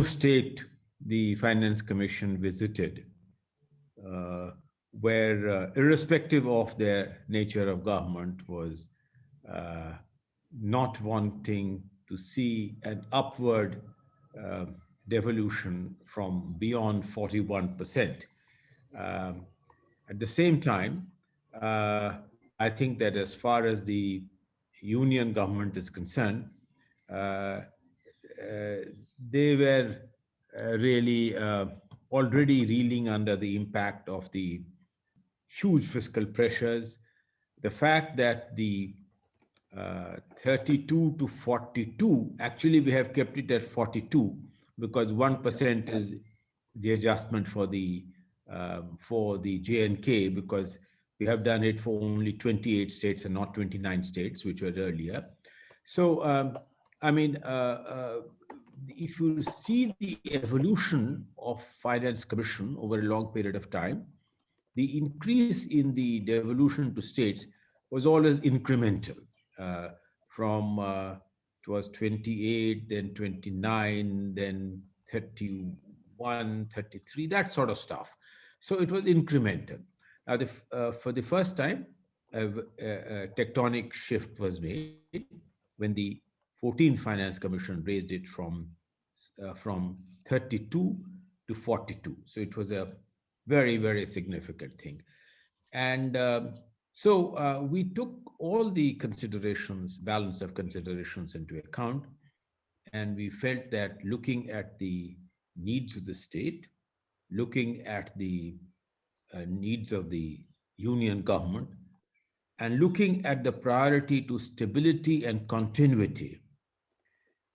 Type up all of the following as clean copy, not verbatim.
state the Finance Commission visited where, irrespective of their nature of government, was not wanting to see an upward devolution from beyond 41%. At the same time, I think that as far as the union government is concerned, they were really already reeling under the impact of the huge fiscal pressures. The fact that the 32 to 42, actually we have kept it at 42 because 1% is the adjustment for the J&K, because we have done it for only 28 states and not 29 states, which were earlier. So, if you see the evolution of Finance Commission over a long period of time, the increase in the devolution to states was always incremental. It was 28, then 29, then 31, 33, that sort of stuff. So it was incremental. Now, for the first time, a tectonic shift was made when the 14th Finance Commission raised it from 32 to 42. So it was a very, very significant thing. And so we took all the considerations, balance of considerations into account. And we felt that looking at the needs of the state, looking at the needs of the union government, and looking at the priority to stability and continuity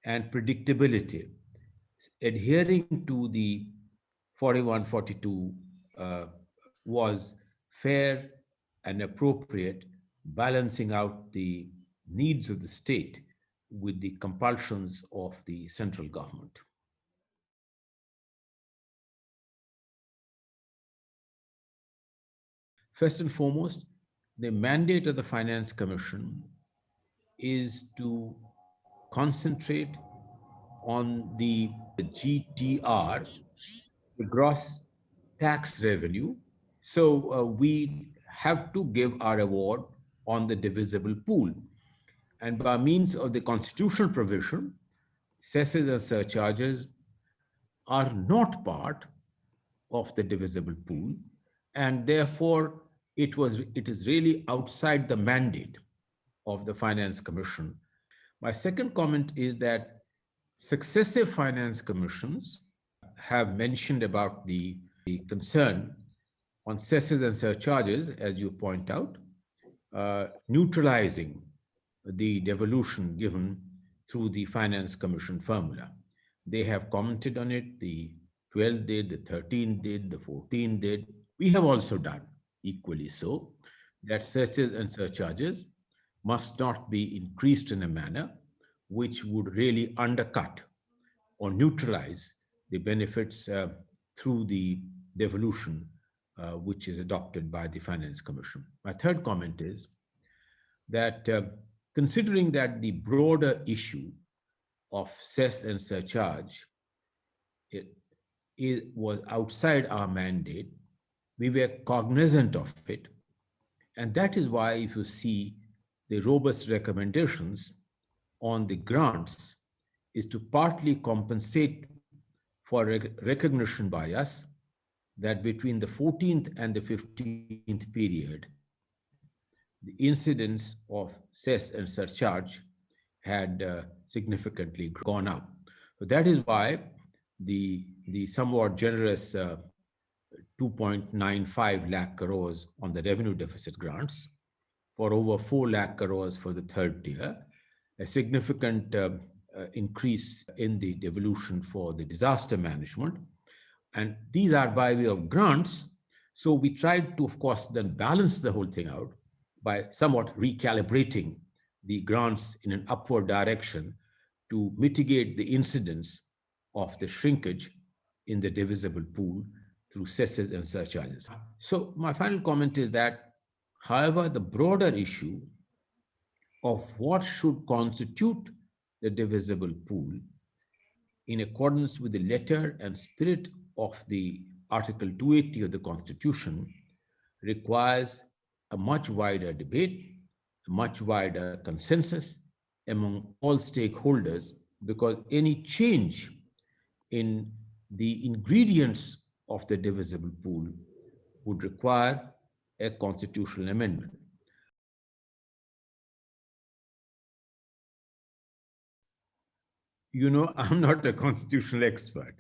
and predictability, adhering to the 41-42 was fair and appropriate, balancing out the needs of the state with the compulsions of the central government. First and foremost, the mandate of the Finance Commission is to concentrate on the GTR, the gross tax revenue. So we have to give our award on the divisible pool. And by means of the constitutional provision, cesses and surcharges are not part of the divisible pool, and therefore it is really outside the mandate of the Finance Commission. My second comment is that successive Finance Commissions have mentioned about the concern on cesses and surcharges, as you point out, neutralizing the devolution given through the Finance Commission formula. They have commented on it. The 12 did, the 13 did, the 14 did. We have also done equally so, that cesses and surcharges must not be increased in a manner which would really undercut or neutralize the benefits through the devolution which is adopted by the Finance Commission. My third comment is that considering that the broader issue of cess and surcharge it was outside our mandate, we were cognizant of it. And that is why if you see the robust recommendations on the grants is to partly compensate for recognition by us that between the 14th and the 15th period, the incidence of cess and surcharge had significantly gone up. So that is why the somewhat generous 2.95 lakh crores on the revenue deficit grants for over 4 lakh crores for the third tier, a significant increase in the devolution for the disaster management. And these are by way of grants. So we tried to, of course, then balance the whole thing out by somewhat recalibrating the grants in an upward direction to mitigate the incidence of the shrinkage in the divisible pool through cesses and surcharges. So my final comment is that, however, the broader issue of what should constitute the divisible pool in accordance with the letter and spirit of the Article 280 of the Constitution, requires a much wider debate, a much wider consensus among all stakeholders, because any change in the ingredients of the divisible pool would require a constitutional amendment. You know, I'm not a constitutional expert,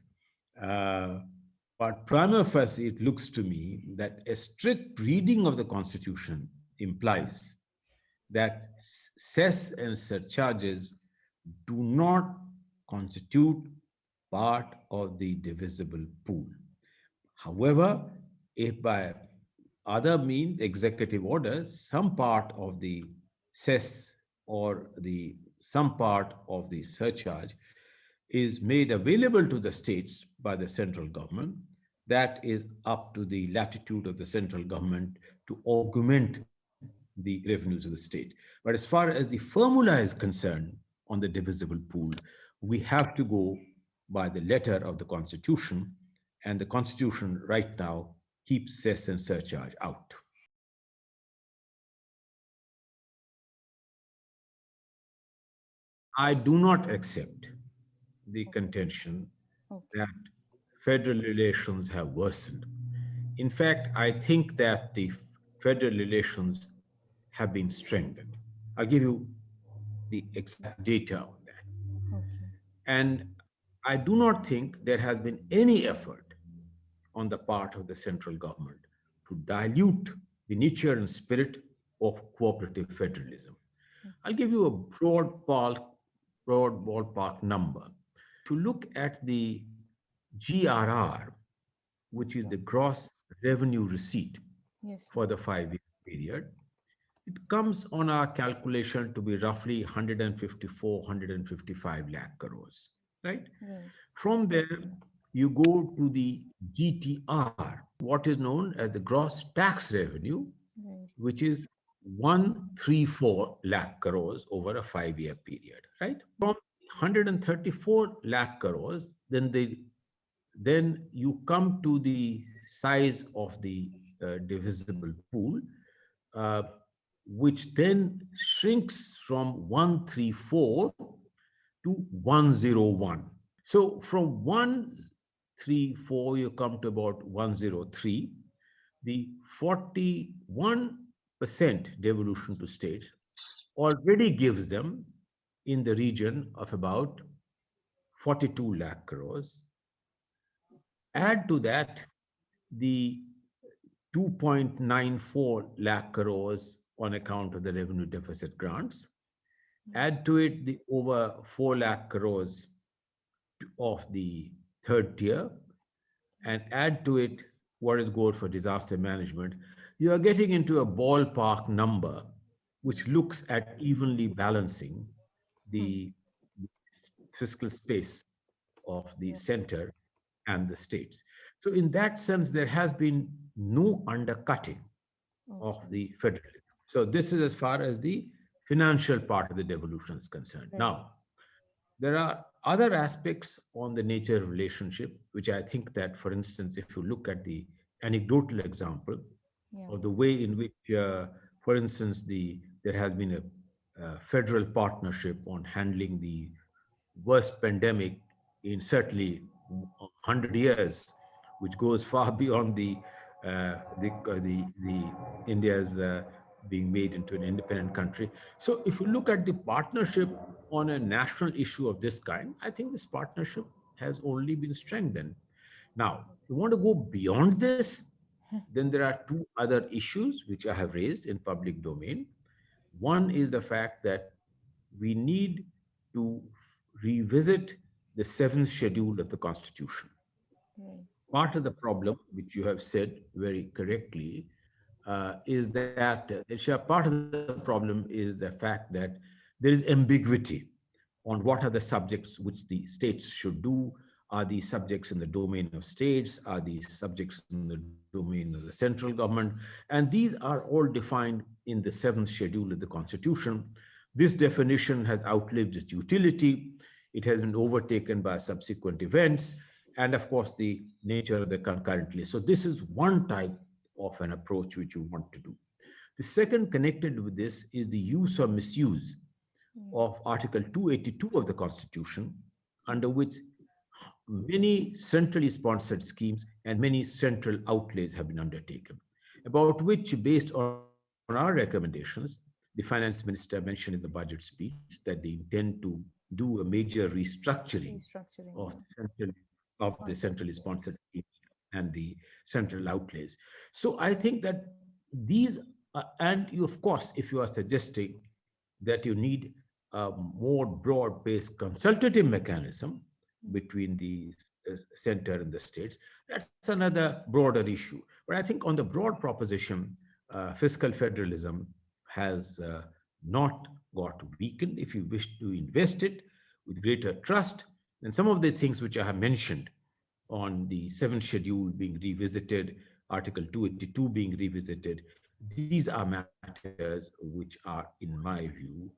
uh, but prima facie, it looks to me that a strict reading of the Constitution implies that cess and surcharges do not constitute part of the divisible pool. However, if by other means, executive orders, some part of the cess or the some part of the surcharge is made available to the states by the central government, that is up to the latitude of the central government to augment the revenues of the state. But as far as the formula is concerned on the divisible pool, we have to go by the letter of the Constitution, and the Constitution right now keeps cess and surcharge out. I do not accept the contention that federal relations have worsened. In fact, I think that the federal relations have been strengthened. I'll give you the exact data on that. And I do not think there has been any effort on the part of the central government to dilute the nature and spirit of cooperative federalism. I'll give you a broad ballpark number. If you look at the GRR, which is the gross revenue receipt for the 5-year period, it comes on our calculation to be roughly 154, 155 lakh crores, right? From there, you go to the GTR, what is known as the gross tax revenue, which is 134 lakh crores over a 5-year period, right? From 134 lakh crores, then you come to the size of the divisible pool, which then shrinks from 134 to 101. So from 134, you come to about 103. The 41% devolution to states already gives them in the region of about 42 lakh crores. Add to that the 2.94 lakh crores on account of the revenue deficit grants. Add to it the over 4 lakh crores of the third tier, and add to it what is good for disaster management. You are getting into a ballpark number which looks at evenly balancing the fiscal space of the center and the states. So in that sense, there has been no undercutting of the federalism. So this is as far as the financial part of the devolution is concerned. Now, there are other aspects on the nature of relationship, which I think that, for instance, if you look at the anecdotal example of the way in which, for instance, there has been a federal partnership on handling the worst pandemic in certainly 100 years, which goes far beyond the India's being made into an independent country. So if you look at the partnership on a national issue of this kind, I think this partnership has only been strengthened. Now, you want to go beyond this, then there are two other issues which I have raised in public domain. One is the fact that we need to revisit the seventh schedule of the Constitution. Part of the problem, which you have said very correctly, is that part of the problem is the fact that there is ambiguity on what are the subjects which the states should do. Are these subjects in the domain of states? Are these subjects in the domain of the central government? And these are all defined in the seventh schedule of the Constitution. This definition has outlived its utility. it has been overtaken by subsequent events, and of course, the nature of the concurrently. So this is one type of an approach which you want to do. The second connected with this is the use or misuse of Article 282 of the Constitution, under which many centrally sponsored schemes and many central outlays have been undertaken, about which, based on our recommendations, the finance minister mentioned in the budget speech that they intend to do a major restructuring Restructuring, of yeah. the centrally Concepts, yeah. sponsored schemes and the central outlays. So I think that these, and you, of course, if you are suggesting that you need a more broad-based consultative mechanism between the center and the states, that's another broader issue. But I think on the broad proposition, fiscal federalism has not got weakened. If you wish to invest it with greater trust, and some of the things which I have mentioned on the seventh schedule being revisited, Article 282 being revisited, these are matters which are, in my view,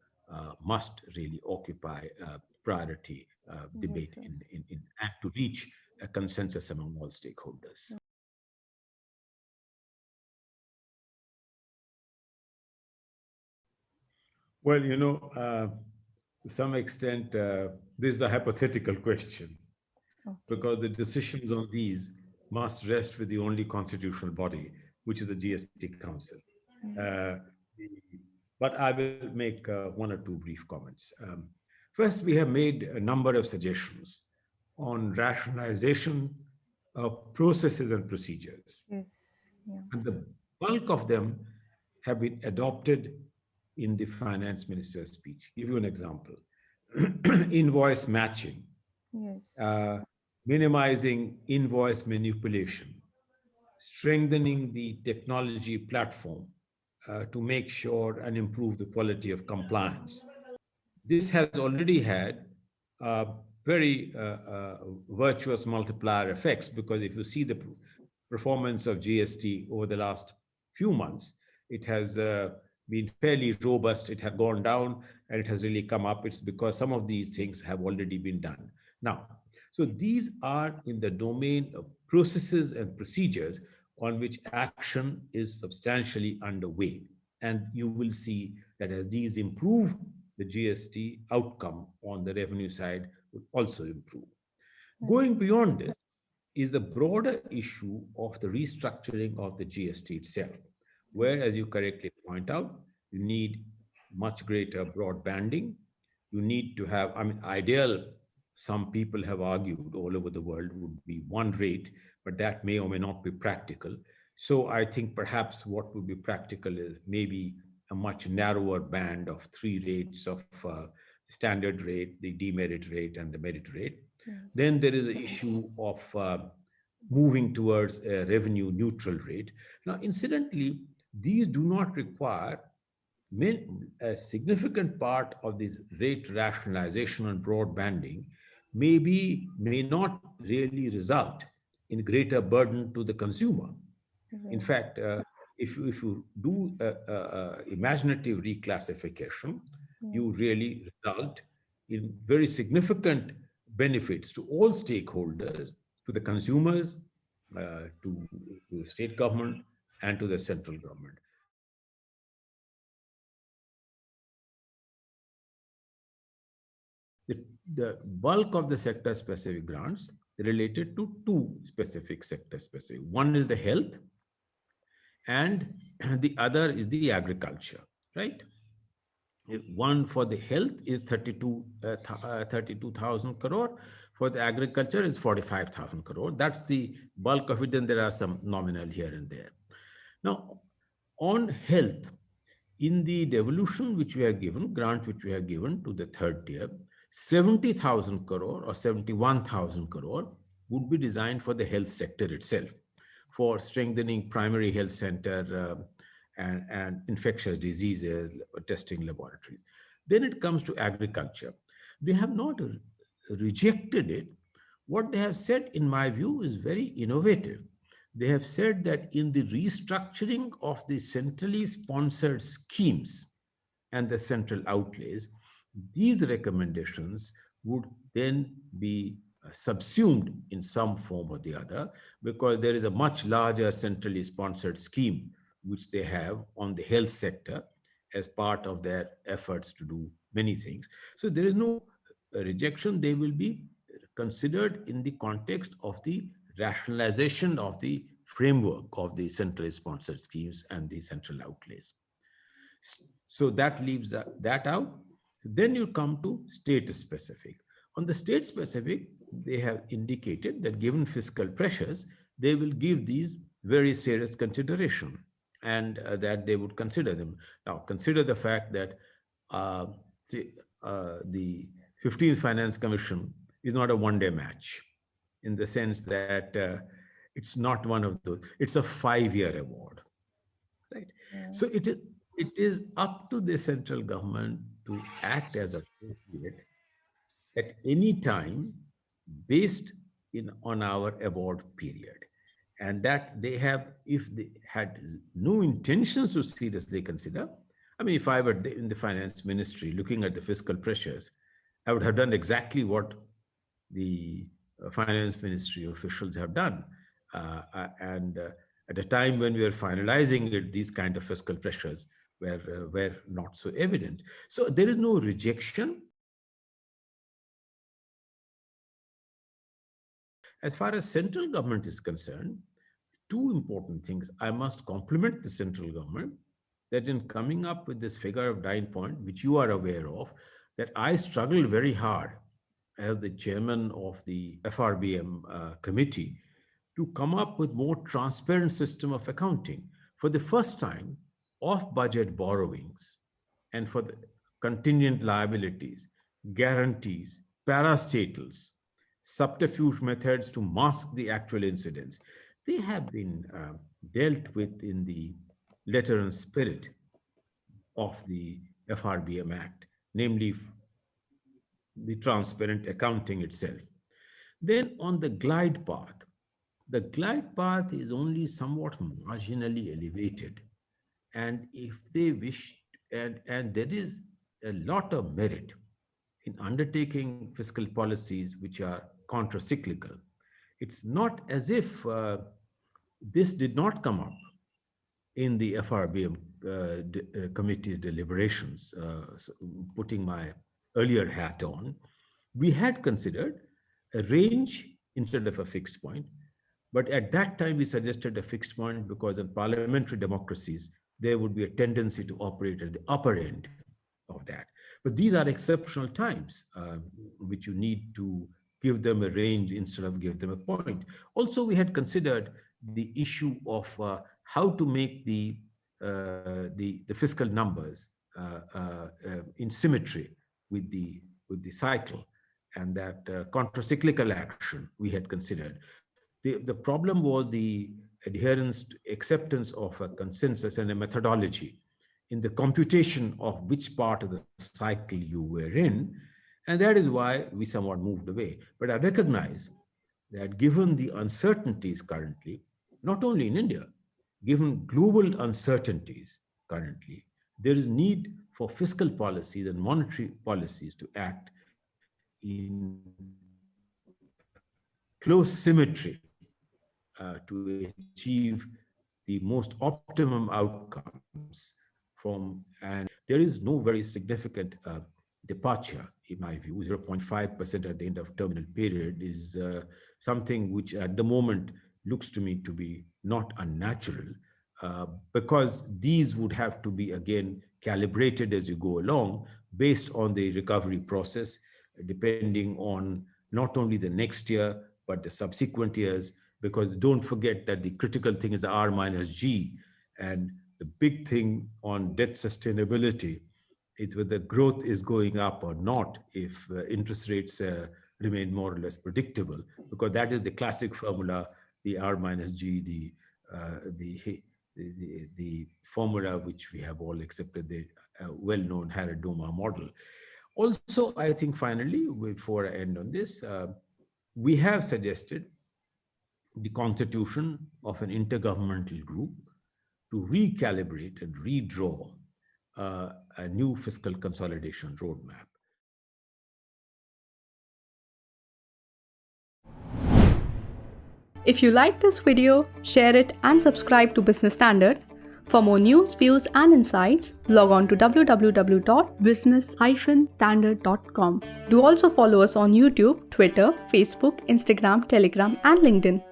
must really occupy priority debate Yes, sir. and to reach a consensus among all stakeholders. Well, to some extent, this is a hypothetical question Okay. because the decisions on these must rest with the only constitutional body, which is the GST Council. Mm. Uh, but I will make one or two brief comments. First, we have made a number of suggestions on rationalization of processes and procedures. Yes. Yeah. And the bulk of them have been adopted in the finance minister's speech. Give you an example. Invoice matching, Yes. uh, minimizing invoice manipulation, strengthening the technology platform to make sure and improve the quality of compliance. This has already had very virtuous multiplier effects, because if you see the performance of GST over the last few months, it has been fairly robust. It had gone down and it has really come up. It's because some of these things have already been done. Now, so these are in the domain of processes and procedures on which action is substantially underway. And you will see that as these improve, the GST outcome on the revenue side would also improve. Right. Going beyond this is a broader issue of the restructuring of the GST itself, where, as you correctly point out, you need much greater broadbanding. You need to have, I mean, ideal, some people have argued all over the world, would be one rate, but that may or may not be practical. So I think perhaps what would be practical is maybe a much narrower band of three rates of standard rate, the demerit rate, and the merit rate. Yes. Then there is an issue of moving towards a revenue neutral rate. Now, incidentally, these do not require a significant part of this rate rationalization and broadbanding may not really result in greater burden to the consumer. In Right. fact, if you do imaginative reclassification, Yeah. you really result in very significant benefits to all stakeholders, to the consumers, to the state government, and to the central government. The bulk of the sector specific grants related to two specific sector specific. One is the health, and the other is the agriculture, right? One for the health is 32,000 crore. For the agriculture is 45,000 crore. That's the bulk of it. Then there are some nominal here and there. Now, on health, in the devolution which we have given, grant which we have given to the third tier, 70,000 crore or 71,000 crore would be designed for the health sector itself, for strengthening primary health center and infectious diseases testing laboratories. Then it comes to agriculture. They have not rejected it. What they have said, in my view, is very innovative. They have said that in the restructuring of the centrally sponsored schemes and the central outlays, these recommendations would then be subsumed in some form or the other, because there is a much larger centrally sponsored scheme which they have on the health sector as part of their efforts to do many things. So there is no rejection. They will be considered in the context of the rationalization of the framework of the centrally sponsored schemes and the central outlays. So that leaves that out. Then you come to state specific. On the state specific, they have indicated that given fiscal pressures, they will give these very serious consideration, and that they would consider them. Now, consider the fact that uh, the 15th Finance Commission is not a one-day match, in the sense that it's not one of those. It's a 5-year award, right? Yeah. So it is up to the central government to act as appropriate at any time based in on our award period, and that they have, if they had no intentions to seriously consider. I mean, if I were in the finance ministry looking at the fiscal pressures, I would have done exactly what the finance ministry officials have done. And at a time when we were finalizing it, these kind of fiscal pressures were not so evident. So there is no rejection. As far as central government is concerned, two important things. I must compliment the central government that in coming up with this figure of 9 point, which you are aware of, that I struggled very hard as the chairman of the FRBM committee to come up with more transparent system of accounting. For the first time, off-budget borrowings and for the contingent liabilities, guarantees, parastatals, subterfuge methods to mask the actual incidents, they have been dealt with in the letter and spirit of the FRBM Act, namely the transparent accounting itself. Then on the glide path is only somewhat marginally elevated. And if they wish, and there is a lot of merit in undertaking fiscal policies which are contra-cyclical. It's not as if this did not come up in the FRBM committee's deliberations, so putting my earlier hat on. We had considered a range instead of a fixed point, but at that time we suggested a fixed point because in parliamentary democracies, there would be a tendency to operate at the upper end of that. But these are exceptional times, which you need to give them a range instead of give them a point. Also, we had considered the issue of how to make the fiscal numbers in symmetry with the cycle, and that contra-cyclical action we had considered. The problem was the adherence, acceptance of a consensus and a methodology in the computation of which part of the cycle you were in. And that is why we somewhat moved away. But I recognize that given the uncertainties currently, not only in India, given global uncertainties currently, there is need for fiscal policies and monetary policies to act in close symmetry to achieve the most optimum outcomes from, and there is no very significant departure, in my view. 0.5% at the end of terminal period is something which at the moment looks to me to be not unnatural, because these would have to be again calibrated as you go along based on the recovery process, depending on not only the next year, but the subsequent years, because don't forget that the critical thing is the R minus G. And the big thing on debt sustainability is whether growth is going up or not if interest rates remain more or less predictable, because that is the classic formula, the R minus G, the formula which we have all accepted, the well-known Harrod-Doma model. Also, I think finally, before I end on this, we have suggested the constitution of an intergovernmental group to recalibrate and redraw a new fiscal consolidation roadmap. If you like this video, share it and subscribe to Business Standard. For more news, views and insights, log on to www.business-standard.com. Do also follow us on YouTube, Twitter, Facebook, Instagram, Telegram and LinkedIn.